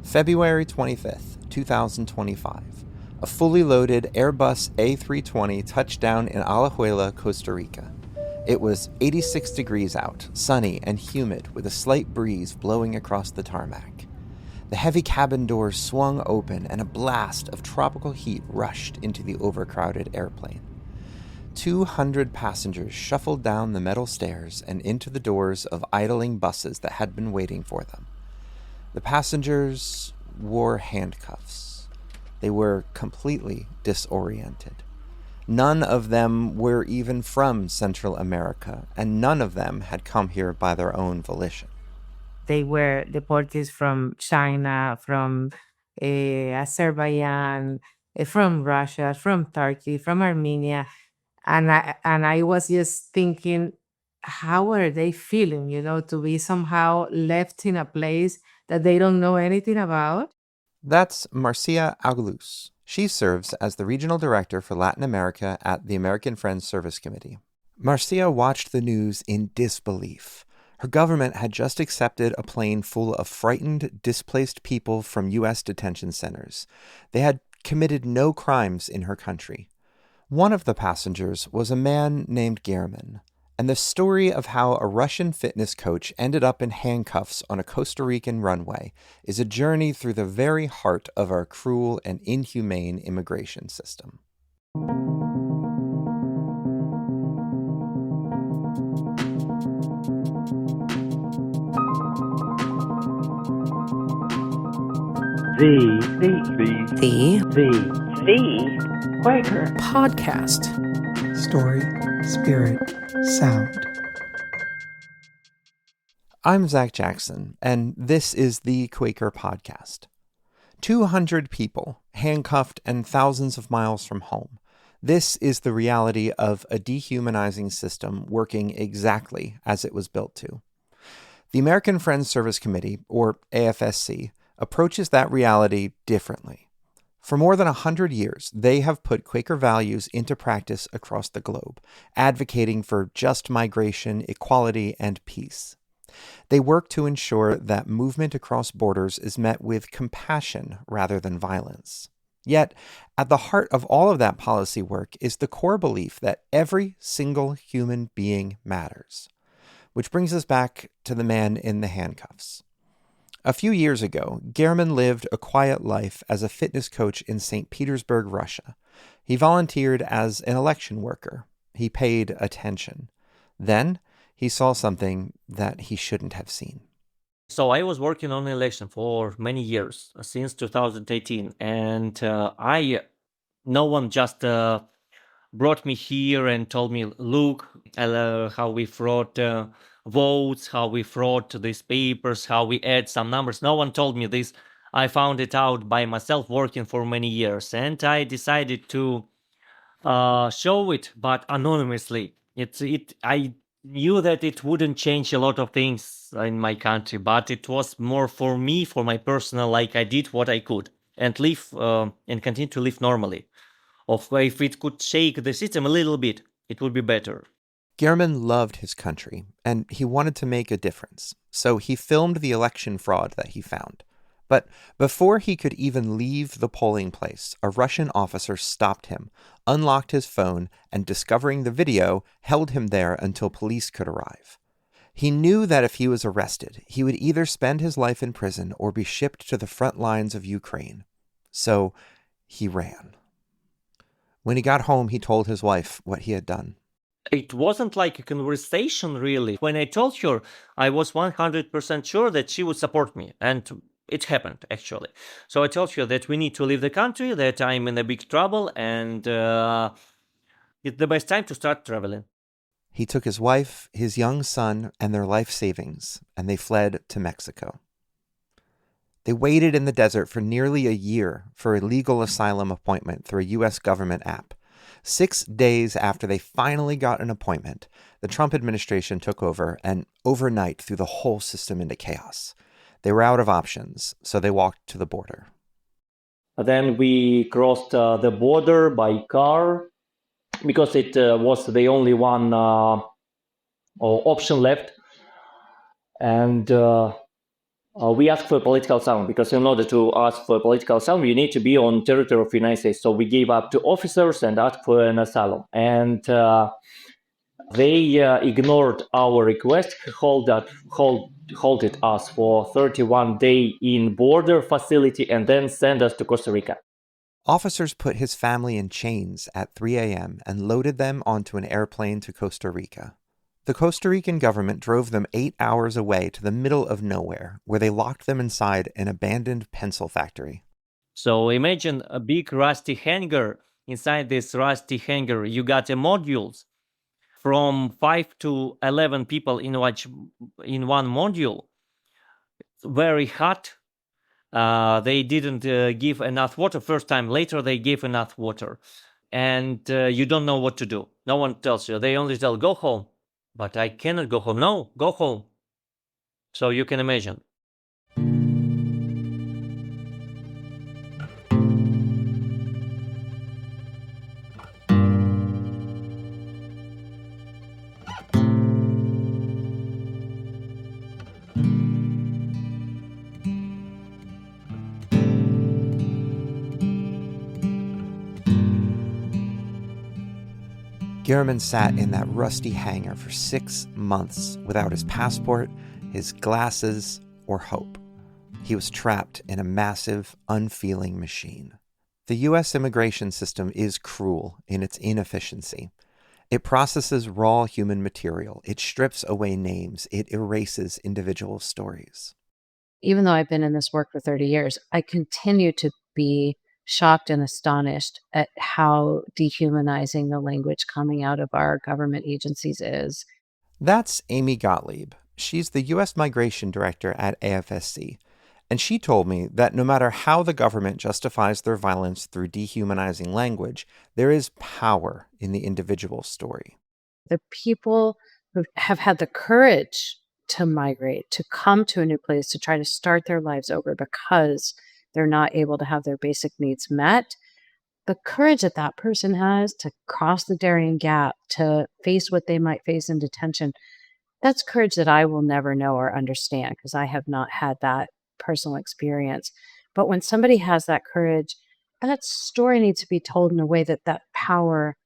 February 25th, 2025. A fully loaded Airbus A320 touched down in Alajuela, Costa Rica. It was 86 degrees out, sunny and humid, with a slight breeze blowing across the tarmac. The heavy cabin doors swung open and a blast of tropical heat rushed into the overcrowded airplane. 200 passengers shuffled down the metal stairs and into the doors of idling buses that had been waiting for them. The passengers wore handcuffs. They were completely disoriented. None of them were even from Central America, and none of them had come here by their own volition. They were deportees from China, from Azerbaijan, from Russia, from Turkey, from Armenia. And I was just thinking, how are they feeling, to be somehow left in a place that they don't know anything about? That's Marcia Aguiluz. She serves as the regional director for Latin America at the American Friends Service Committee. Marcia watched the news in disbelief. Her government had just accepted a plane full of frightened, displaced people from U.S. detention centers. They had committed no crimes in her country. One of the passengers was a man named German, and the story of how a Russian fitness coach ended up in handcuffs on a Costa Rican runway is a journey through the very heart of our cruel and inhumane immigration system. The Quaker Podcast. Story, spirit, sound. I'm Zach Jackson, and this is the Quaker Podcast. 200 people, handcuffed and thousands of miles from home. This is the reality of a dehumanizing system working exactly as it was built to. The American Friends Service Committee, or AFSC, approaches that reality differently. For more than 100 years, they have put Quaker values into practice across the globe, advocating for just migration, equality, and peace. They work to ensure that movement across borders is met with compassion rather than violence. Yet, at the heart of all of that policy work is the core belief that every single human being matters. Which brings us back to the man in the handcuffs. A few years ago, German lived a quiet life as a fitness coach in St. Petersburg, Russia. He volunteered as an election worker. He paid attention. Then, he saw something that he shouldn't have seen. So I was working on election for many years, since 2018, and no one just brought me here and told me, look, how we fraud votes, how we fraud these papers, how we add some numbers. No one told me this. I found it out by myself working for many years, and I decided to show it, but anonymously. I knew that it wouldn't change a lot of things in my country, but it was more for me, for my personal, like I did what I could and live and continue to live normally. If it could shake the system a little bit, it would be better. German loved his country, and he wanted to make a difference, so he filmed the election fraud that he found. But before he could even leave the polling place, a Russian officer stopped him, unlocked his phone, and discovering the video, held him there until police could arrive. He knew that if he was arrested, he would either spend his life in prison or be shipped to the front lines of Ukraine. So he ran. When he got home, he told his wife what he had done. It wasn't like a conversation, really. When I told her, I was 100% sure that she would support me, and it happened, actually. So I told her that we need to leave the country, that I'm in a big trouble, and it's the best time to start traveling. He took his wife, his young son, and their life savings, and they fled to Mexico. They waited in the desert for nearly a year for a legal asylum appointment through a U.S. government app. 6 days after they finally got an appointment, the Trump administration took over and overnight threw the whole system into chaos. They were out of options, so they walked to the border. Then we crossed the border by car because it was the only one option left. And we asked for political asylum because in order to ask for political asylum, you need to be on territory of the United States. So we gave up to officers and asked for an asylum. And they ignored our request, halted us for 31 days in border facility and then sent us to Costa Rica. Officers put his family in chains at 3 a.m. and loaded them onto an airplane to Costa Rica. The Costa Rican government drove them 8 hours away to the middle of nowhere, where they locked them inside an abandoned pencil factory. So imagine a big rusty hangar. Inside this rusty hangar, you got modules from 5 to 11 people in one module. Very hot. They didn't give enough water first time. Later, they gave enough water. And you don't know what to do. No one tells you. They only tell, go home. But I cannot go home. No, go home. So you can imagine. Gehrman sat in that rusty hangar for 6 months without his passport, his glasses, or hope. He was trapped in a massive, unfeeling machine. The U.S. immigration system is cruel in its inefficiency. It processes raw human material. It strips away names. It erases individual stories. Even though I've been in this work for 30 years, I continue to be shocked and astonished at how dehumanizing the language coming out of our government agencies is. That's Amy Gottlieb. She's the U.S. Migration Director at AFSC. And she told me that no matter how the government justifies their violence through dehumanizing language, there is power in the individual story. The people who have had the courage to migrate, to come to a new place, to try to start their lives over because they're not able to have their basic needs met, the courage that that person has to cross the Darien Gap, to face what they might face in detention, that's courage that I will never know or understand because I have not had that personal experience. But when somebody has that courage, that story needs to be told in a way that that power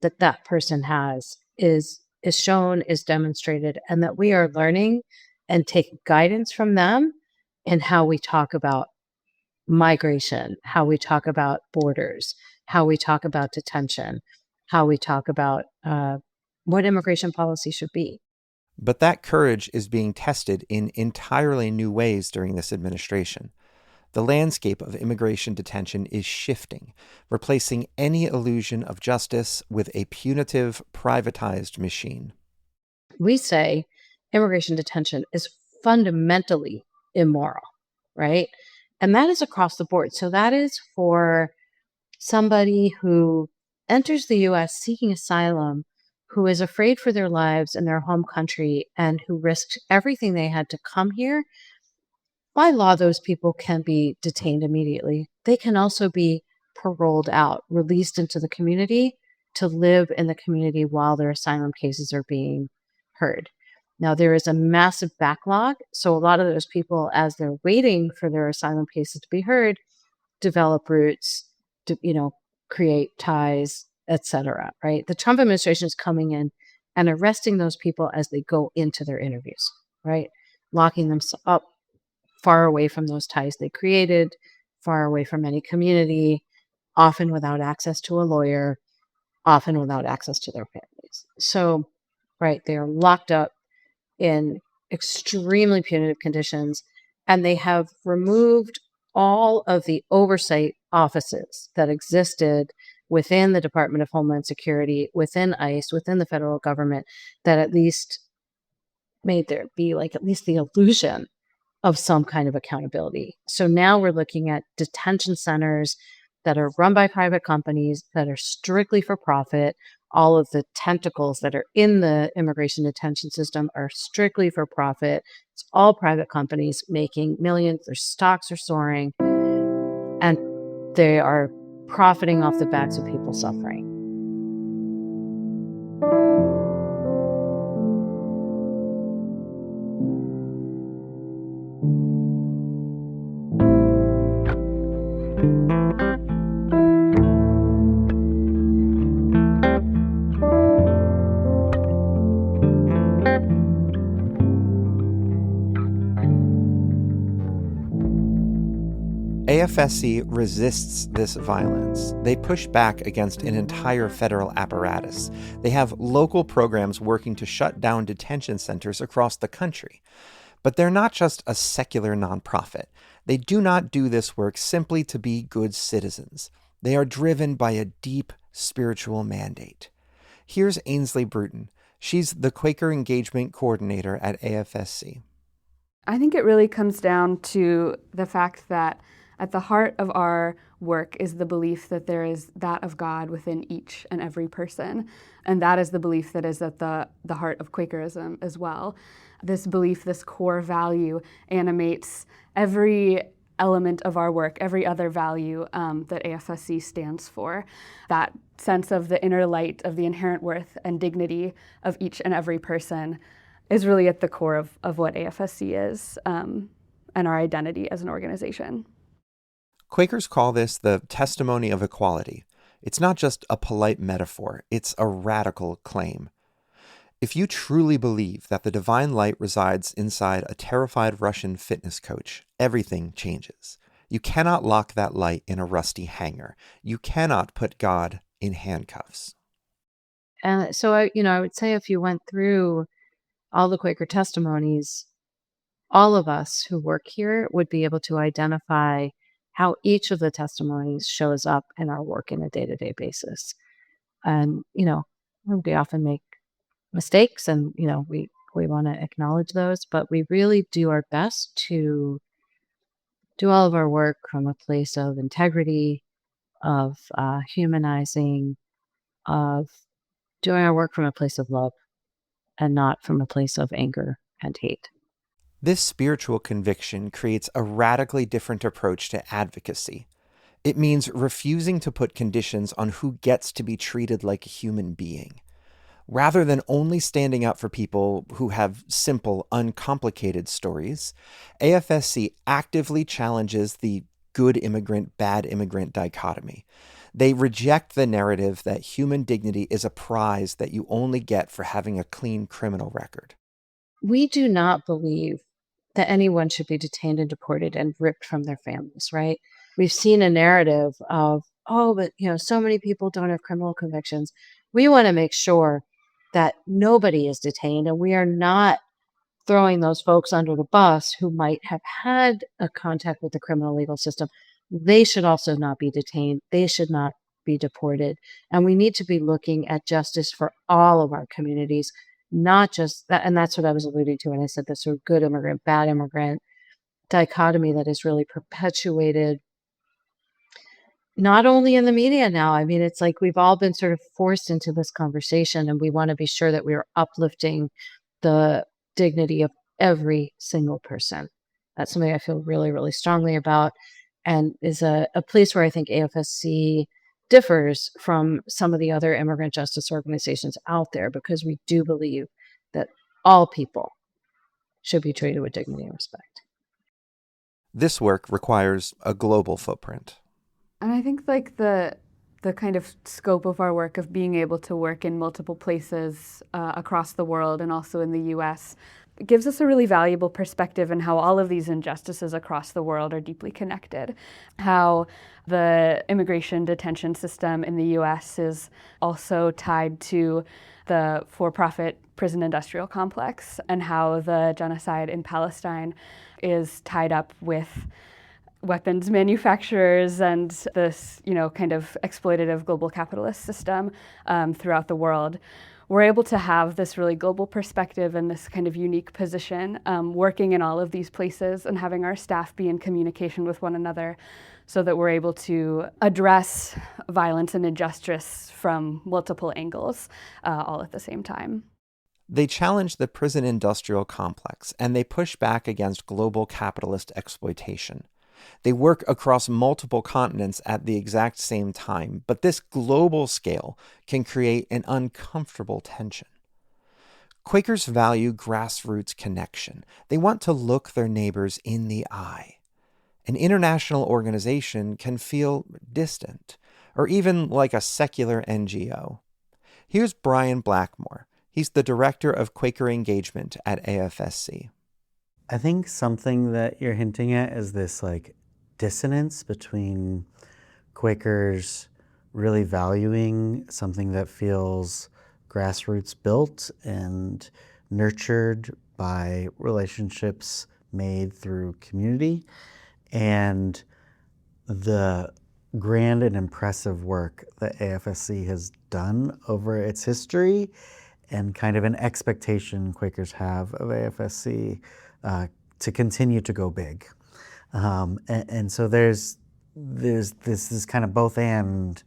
that that person has is shown, is demonstrated, and that we are learning and take guidance from them in how we talk about migration, how we talk about borders, how we talk about detention, how we talk about what immigration policy should be. But that courage is being tested in entirely new ways during this administration. The landscape of immigration detention is shifting, replacing any illusion of justice with a punitive, privatized machine. We say immigration detention is fundamentally immoral, right? And that is across the board. So that is for somebody who enters the U.S. seeking asylum, who is afraid for their lives in their home country, and who risked everything they had to come here. By law, those people can be detained immediately. They can also be paroled out, released into the community to live in the community while their asylum cases are being heard. Now, there is a massive backlog. So a lot of those people, as they're waiting for their asylum cases to be heard, develop roots, create ties, etc. Right? The Trump administration is coming in and arresting those people as they go into their interviews, right? Locking them up far away from those ties they created, far away from any community, often without access to a lawyer, often without access to their families. So, right, they are locked up in extremely punitive conditions, and they have removed all of the oversight offices that existed within the Department of Homeland Security, within ICE, within the federal government, that at least made there be at least the illusion of some kind of accountability. So now we're looking at detention centers that are run by private companies, that are strictly for profit. All of the tentacles that are in the immigration detention system are strictly for profit. It's all private companies making millions. Their stocks are soaring, and they are profiting off the backs of people suffering. AFSC resists this violence. They push back against an entire federal apparatus. They have local programs working to shut down detention centers across the country. But they're not just a secular nonprofit. They do not do this work simply to be good citizens. They are driven by a deep spiritual mandate. Here's Ainsley Bruton. She's the Quaker Engagement Coordinator at AFSC. I think it really comes down to the fact that at the heart of our work is the belief that there is that of God within each and every person. And that is the belief that is at the heart of Quakerism as well. This belief, this core value, animates every element of our work, every other value that AFSC stands for. That sense of the inner light, of the inherent worth and dignity of each and every person is really at the core of what AFSC is and our identity as an organization. Quakers call this the testimony of equality. It's not just a polite metaphor, it's a radical claim. If you truly believe that the divine light resides inside a terrified Russian fitness coach, everything changes. You cannot lock that light in a rusty hanger. You cannot put God in handcuffs. And so I would say if you went through all the Quaker testimonies, all of us who work here would be able to identify how each of the testimonies shows up in our work in a day-to-day basis. And, we often make mistakes and, we want to acknowledge those, but we really do our best to do all of our work from a place of integrity, of humanizing, of doing our work from a place of love and not from a place of anger and hate. This spiritual conviction creates a radically different approach to advocacy. It means refusing to put conditions on who gets to be treated like a human being. Rather than only standing up for people who have simple, uncomplicated stories, AFSC actively challenges the good immigrant, bad immigrant dichotomy. They reject the narrative that human dignity is a prize that you only get for having a clean criminal record. We do not believe that anyone should be detained and deported and ripped from their families, right? We've seen a narrative of, but so many people don't have criminal convictions. We want to make sure that nobody is detained, and we are not throwing those folks under the bus who might have had a contact with the criminal legal system. They should also not be detained. They should not be deported. And we need to be looking at justice for all of our communities, not just that. And that's what I was alluding to when I said the sort of good immigrant, bad immigrant dichotomy that is really perpetuated not only in the media now. I mean, it's like we've all been sort of forced into this conversation, and we want to be sure that we are uplifting the dignity of every single person. That's something I feel really, really strongly about, and is a place where I think AFSC differs from some of the other immigrant justice organizations out there, because we do believe that all people should be treated with dignity and respect. This work requires a global footprint. And I think the kind of scope of our work, of being able to work in multiple places across the world and also in the U.S., gives us a really valuable perspective in how all of these injustices across the world are deeply connected. How the immigration detention system in the U.S. is also tied to the for-profit prison industrial complex, and how the genocide in Palestine is tied up with weapons manufacturers and this, kind of exploitative global capitalist system throughout the world. We're able to have this really global perspective and this kind of unique position, working in all of these places and having our staff be in communication with one another so that we're able to address violence and injustice from multiple angles all at the same time. They challenge the prison industrial complex, and they push back against global capitalist exploitation. They work across multiple continents at the exact same time, but this global scale can create an uncomfortable tension. Quakers value grassroots connection. They want to look their neighbors in the eye. An international organization can feel distant, or even like a secular NGO. Here's Brian Blackmore. He's the director of Quaker engagement at AFSC. I think something that you're hinting at is this dissonance between Quakers really valuing something that feels grassroots built and nurtured by relationships made through community, and the grand and impressive work that AFSC has done over its history, and kind of an expectation Quakers have of AFSC to continue to go big. And so there's this kind of both and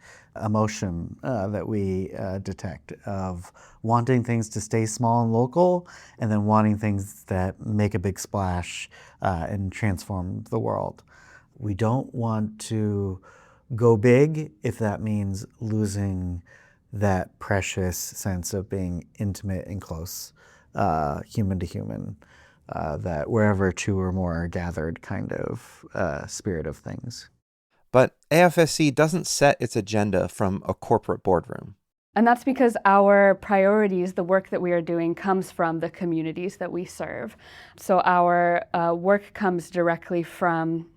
emotion that we detect of wanting things to stay small and local, and then wanting things that make a big splash and transform the world. We don't want to go big if that means losing that precious sense of being intimate and close, human to human, that wherever two or more are gathered kind of spirit of things. But AFSC doesn't set its agenda from a corporate boardroom. And that's because our priorities, the work that we are doing, comes from the communities that we serve. So our work comes directly from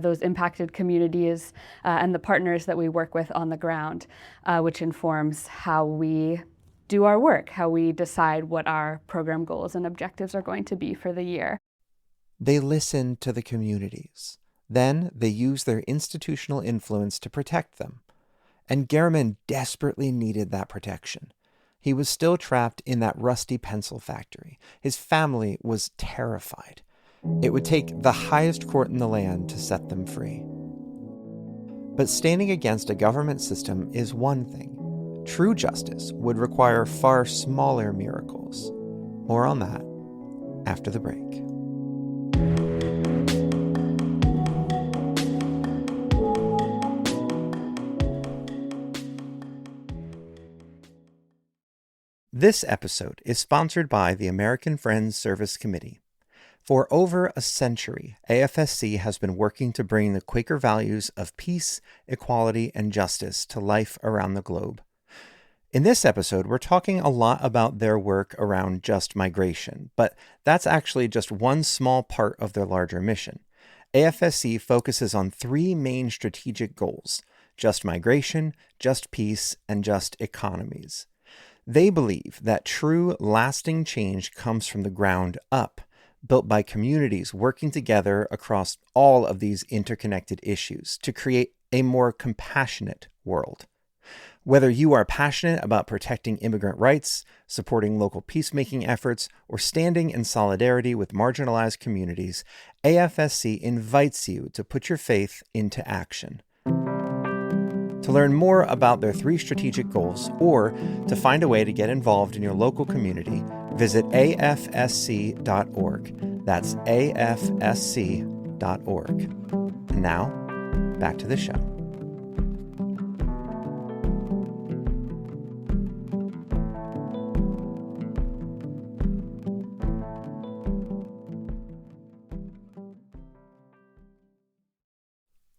those impacted communities and the partners that we work with on the ground, which informs how we do our work, how we decide what our program goals and objectives are going to be for the year. They listen to the communities. Then they use their institutional influence to protect them. And Gehrman desperately needed that protection. He was still trapped in that rusty pencil factory. His family was terrified. It would take the highest court in the land to set them free. But standing against a government system is one thing. True justice would require far smaller miracles. More on that after the break. This episode is sponsored by the American Friends Service Committee. For over a century, AFSC has been working to bring the Quaker values of peace, equality, and justice to life around the globe. In this episode, we're talking a lot about their work around just migration, but that's actually just one small part of their larger mission. AFSC focuses on three main strategic goals: just migration, just peace, and just economies. They believe that true, lasting change comes from the ground up, built by communities working together across all of these interconnected issues to create a more compassionate world. Whether you are passionate about protecting immigrant rights, supporting local peacemaking efforts, or standing in solidarity with marginalized communities, AFSC invites you to put your faith into action. To learn more about their three strategic goals, or to find a way to get involved in your local community, visit afsc.org. That's afsc.org. And now, back to the show.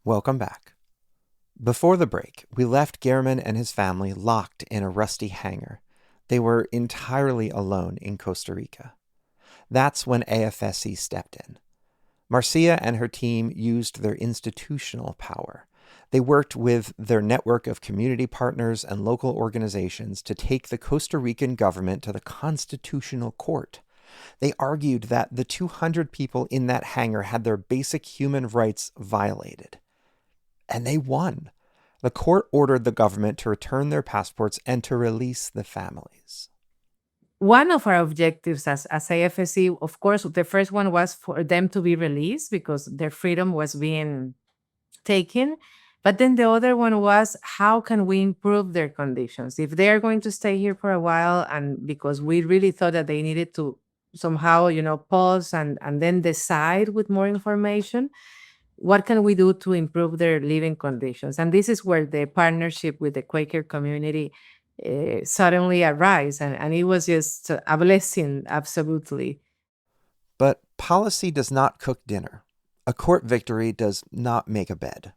Welcome back. Before the break, we left Gehrman and his family locked in a rusty hangar. They were entirely alone in Costa Rica. That's when AFSC stepped in. Marcia and her team used their institutional power. They worked with their network of community partners and local organizations to take the Costa Rican government to the Constitutional Court. They argued that the 200 people in that hangar had their basic human rights violated. And they won. The court ordered the government to return their passports and to release the families. One of our objectives as AFSC, of course, the first one was for them to be released because their freedom was being taken. But then the other one was, how can we improve their conditions? If they are going to stay here for a while, and because we really thought that they needed to somehow, pause and then decide with more information, what can we do to improve their living conditions? And this is where the partnership with the Quaker community suddenly arise. And it was just a blessing, absolutely. But policy does not cook dinner. A court victory does not make a bed.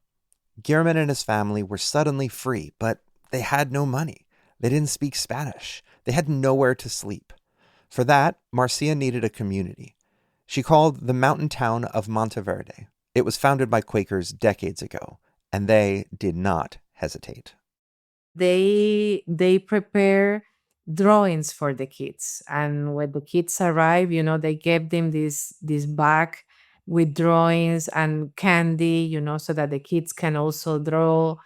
Gehrman and his family were suddenly free, but they had no money. They didn't speak Spanish. They had nowhere to sleep. For that, Marcia needed a community. She called the mountain town of Monteverde. It was founded by Quakers decades ago, and they did not hesitate. They prepare drawings for the kids, and when the kids arrive, they gave them this bag with drawings and candy, so that the kids can also draw.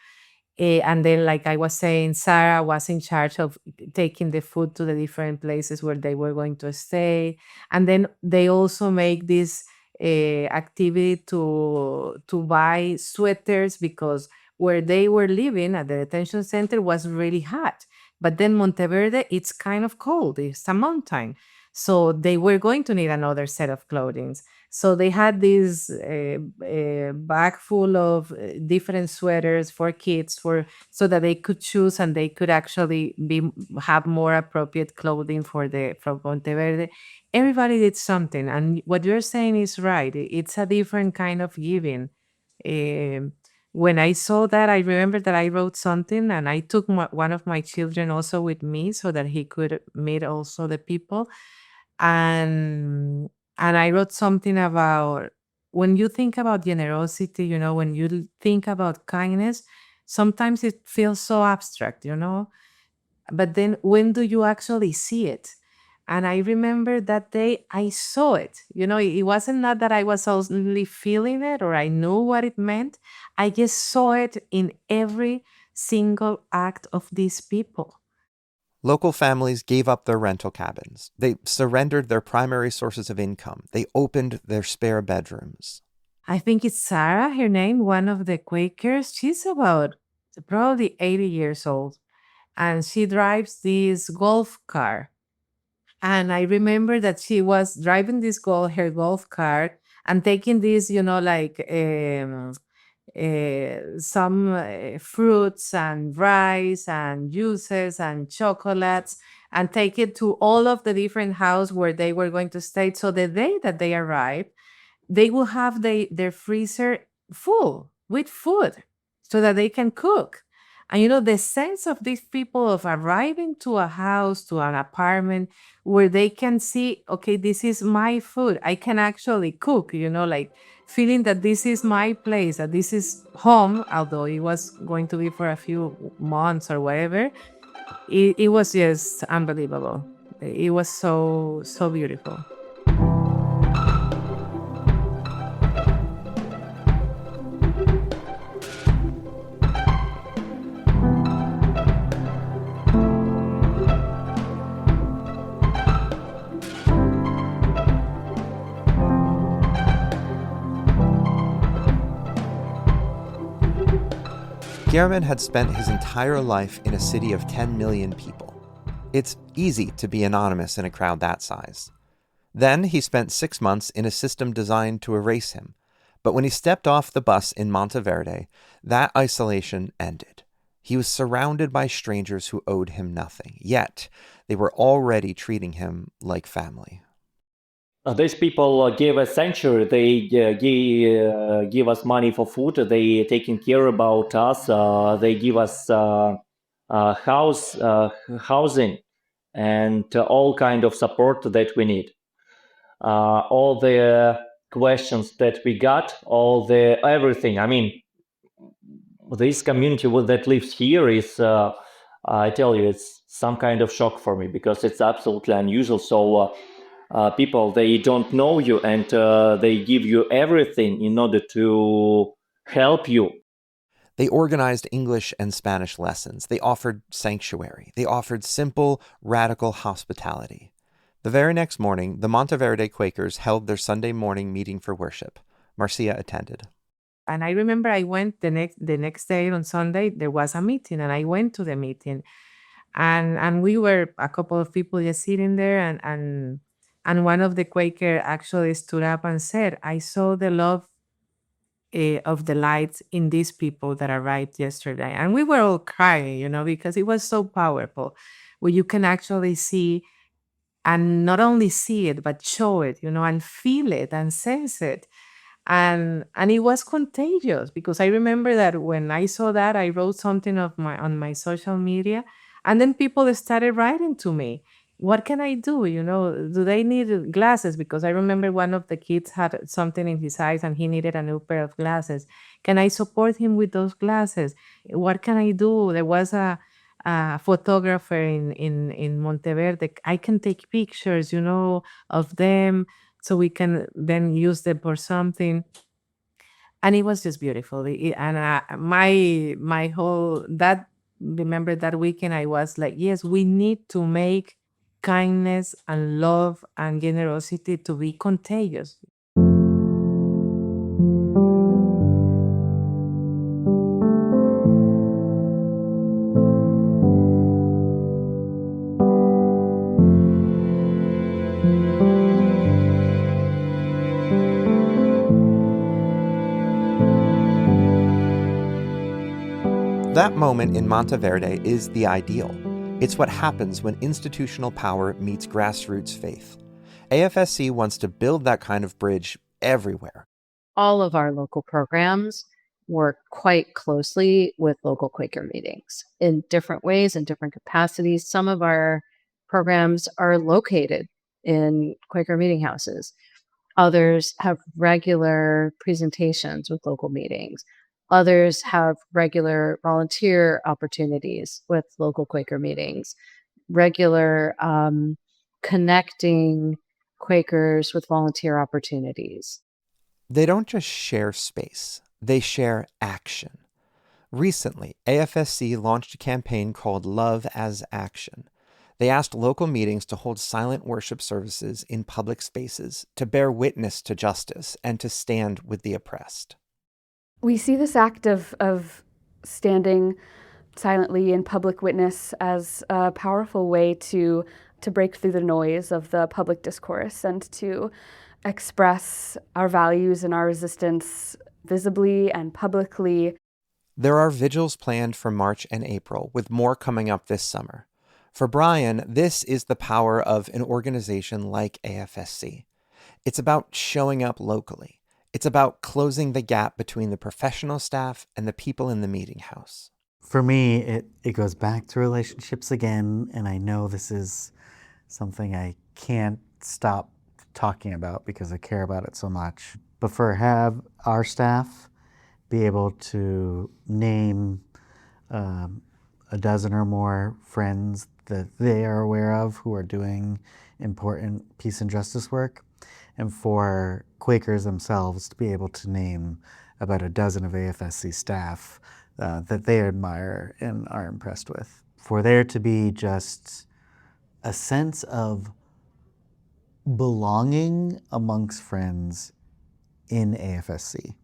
And then, like I was saying, Sarah was in charge of taking the food to the different places where they were going to stay. And then they also make this activity to buy sweaters, because where they were living at the detention center was really hot. But then Monteverde, it's kind of cold. It's a mountain. So they were going to need another set of clothing. So they had this bag full of different sweaters for kids, so that they could choose and they could actually have more appropriate clothing from Monteverde. Everybody did something, and what you're saying is right. It's a different kind of giving. Um, when I saw that, I remember that I wrote something, and I took one of my children also with me so that he could meet also the people. And I wrote something about, when you think about generosity, when you think about kindness, sometimes it feels so abstract, but then when do you actually see it? And I remember that day I saw it. It wasn't not that I was only feeling it or I knew what it meant. I just saw it in every single act of these people. Local families gave up their rental cabins. They surrendered their primary sources of income. They opened their spare bedrooms. I think it's Sarah, her name, one of the Quakers. She's about probably 80 years old, and she drives this golf car. And I remember that she was driving her golf cart, and taking this, some fruits and rice and juices and chocolates, and take it to all of the different houses where they were going to stay. So the day that they arrived, they will have their freezer full with food so that they can cook. And the sense of these people of arriving to a house, to an apartment where they can see, okay, this is my food. I can actually cook, like feeling that this is my place, that this is home, although it was going to be for a few months or whatever. It was just unbelievable. It was so, so beautiful. Guillermin had spent his entire life in a city of 10 million people. It's easy to be anonymous in a crowd that size. Then he spent 6 months in a system designed to erase him. But when he stepped off the bus in Monteverde, that isolation ended. He was surrounded by strangers who owed him nothing, yet they were already treating him like family. These people give us sanctuary. They give us money for food. They taking care about us. They give us housing, and all kind of support that we need. All the questions that we got, everything. I mean, this community that lives here is, I tell you, it's some kind of shock for me, because it's absolutely unusual. So people, they don't know you, and they give you everything in order to help you. They organized English and Spanish lessons. They offered sanctuary. They offered simple, radical hospitality. The very next morning, the Monteverde Quakers held their Sunday morning meeting for worship. Marcia attended. And I remember I went the next day on Sunday, there was a meeting, and I went to the meeting. And we were a couple of people just sitting there, and one of the Quaker actually stood up and said, I saw the love of the lights in these people that arrived yesterday. And we were all crying, because it was so powerful, where you can actually see, and not only see it, but show it, and feel it and sense it. And it was contagious, because I remember that when I saw that, I wrote something on my social media, and then people started writing to me, what can I do? Do they need glasses? Because I remember one of the kids had something in his eyes and he needed a new pair of glasses. Can I support him with those glasses? What can I do? There was a photographer in Monteverde. I can take pictures, of them so we can then use them for something. And it was just beautiful. And my whole that remember that weekend I was like, yes, we need to make kindness and love and generosity to be contagious. That moment in Monteverde is the ideal. It's what happens when institutional power meets grassroots faith. AFSC wants to build that kind of bridge everywhere. All of our local programs work quite closely with local Quaker meetings in different ways, in different capacities. Some of our programs are located in Quaker meeting houses. Others have regular presentations with local meetings. Others have regular volunteer opportunities with local Quaker meetings, regular connecting Quakers with volunteer opportunities. They don't just share space, they share action. Recently, AFSC launched a campaign called Love as Action. They asked local meetings to hold silent worship services in public spaces to bear witness to justice and to stand with the oppressed. We see this act of standing silently in public witness as a powerful way to break through the noise of the public discourse and to express our values and our resistance visibly and publicly. There are vigils planned for March and April, with more coming up this summer. For Brian, this is the power of an organization like AFSC. It's about showing up locally. It's about closing the gap between the professional staff and the people in the meeting house. For me, it goes back to relationships again, and I know this is something I can't stop talking about because I care about it so much. But have our staff be able to name a dozen or more friends that they are aware of who are doing important peace and justice work, and for Quakers themselves to be able to name about a dozen of AFSC staff that they admire and are impressed with. For there to be just a sense of belonging amongst friends in AFSC.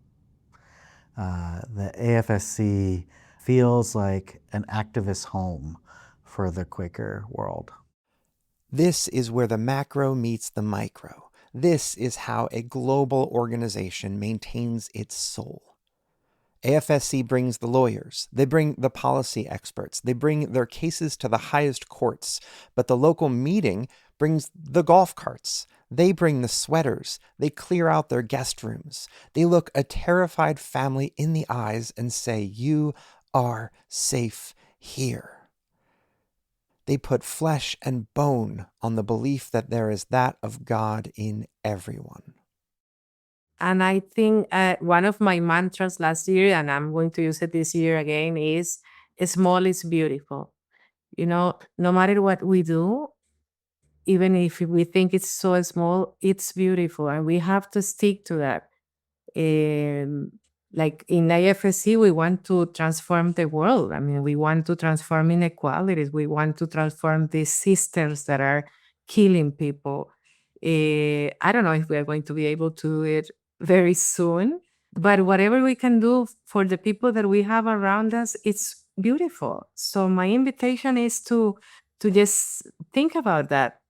The AFSC feels like an activist home for the Quaker world. This is where the macro meets the micro. This is how a global organization maintains its soul. AFSC brings the lawyers, they bring the policy experts, they bring their cases to the highest courts, but the local meeting brings the golf carts. They bring the sweaters, they clear out their guest rooms. They look a terrified family in the eyes and say, "You are safe here." They put flesh and bone on the belief that there is that of God in everyone. And I think one of my mantras last year, and I'm going to use it this year again, is small is beautiful. No matter what we do, even if we think it's so small, it's beautiful. And we have to stick to that. Like in AFSC, we want to transform the world. I mean, we want to transform inequalities. We want to transform these systems that are killing people. I don't know if we are going to be able to do it very soon, but whatever we can do for the people that we have around us, it's beautiful. So my invitation is to just think about that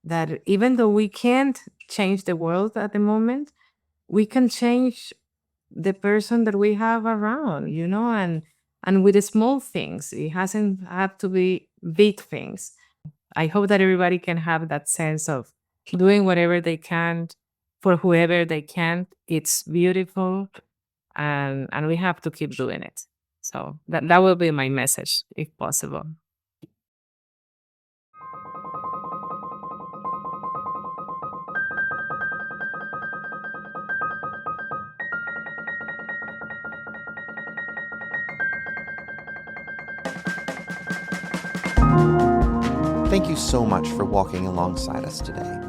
even though we can't change the world at the moment, we can change the person that we have around, and with the small things. It hasn't have to be big things. I hope that everybody can have that sense of doing whatever they can for whoever they can. It's beautiful, and we have to keep doing it. So that will be my message, if possible. Thank you so much for walking alongside us today.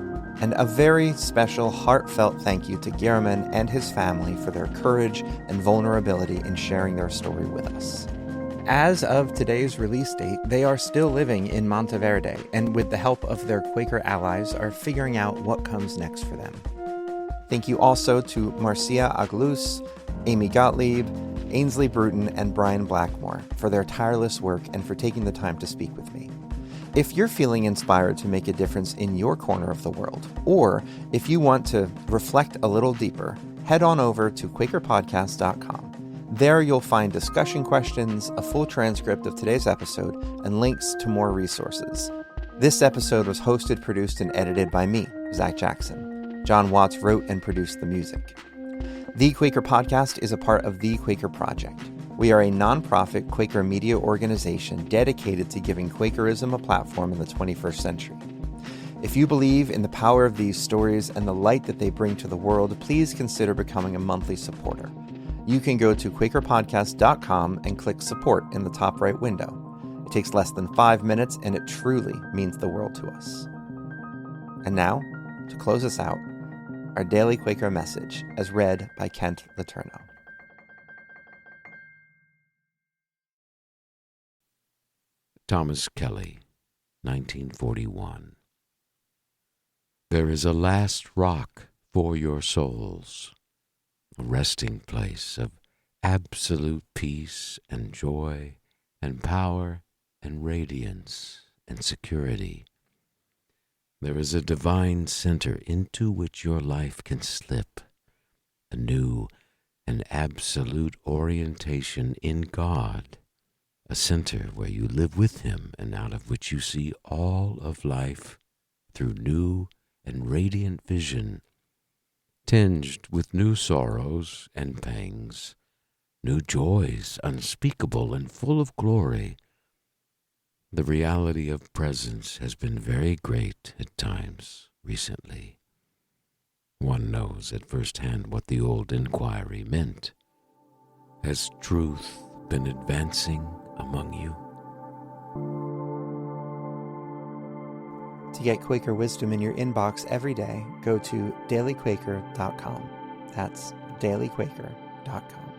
And a very special, heartfelt thank you to Gehrman and his family for their courage and vulnerability in sharing their story with us. As of today's release date, they are still living in Monteverde, and with the help of their Quaker allies, are figuring out what comes next for them. Thank you also to Marcia Aglus, Amy Gottlieb, Ainsley Bruton, and Brian Blackmore for their tireless work and for taking the time to speak with me. If you're feeling inspired to make a difference in your corner of the world, or if you want to reflect a little deeper, head on over to QuakerPodcast.com. There you'll find discussion questions, a full transcript of today's episode, and links to more resources. This episode was hosted, produced, and edited by me, Zach Jackson. John Watts wrote and produced the music. The Quaker Podcast is a part of The Quaker Project. We are a nonprofit Quaker media organization dedicated to giving Quakerism a platform in the 21st century. If you believe in the power of these stories and the light that they bring to the world, please consider becoming a monthly supporter. You can go to QuakerPodcast.com and click support in the top right window. It takes less than 5 minutes and it truly means the world to us. And now, to close us out, our daily Quaker message as read by Kent Letourneau. Thomas Kelly, 1941. There is a last rock for your souls, a resting place of absolute peace and joy and power and radiance and security. There is a divine center into which your life can slip, a new and absolute orientation in God, a center where you live with Him and out of which you see all of life through new and radiant vision, tinged with new sorrows and pangs, new joys unspeakable and full of glory. The reality of presence has been very great at times recently. One knows at first hand what the old inquiry meant. Has truth been advancing among you? To get Quaker wisdom in your inbox every day, go to dailyquaker.com. That's dailyquaker.com.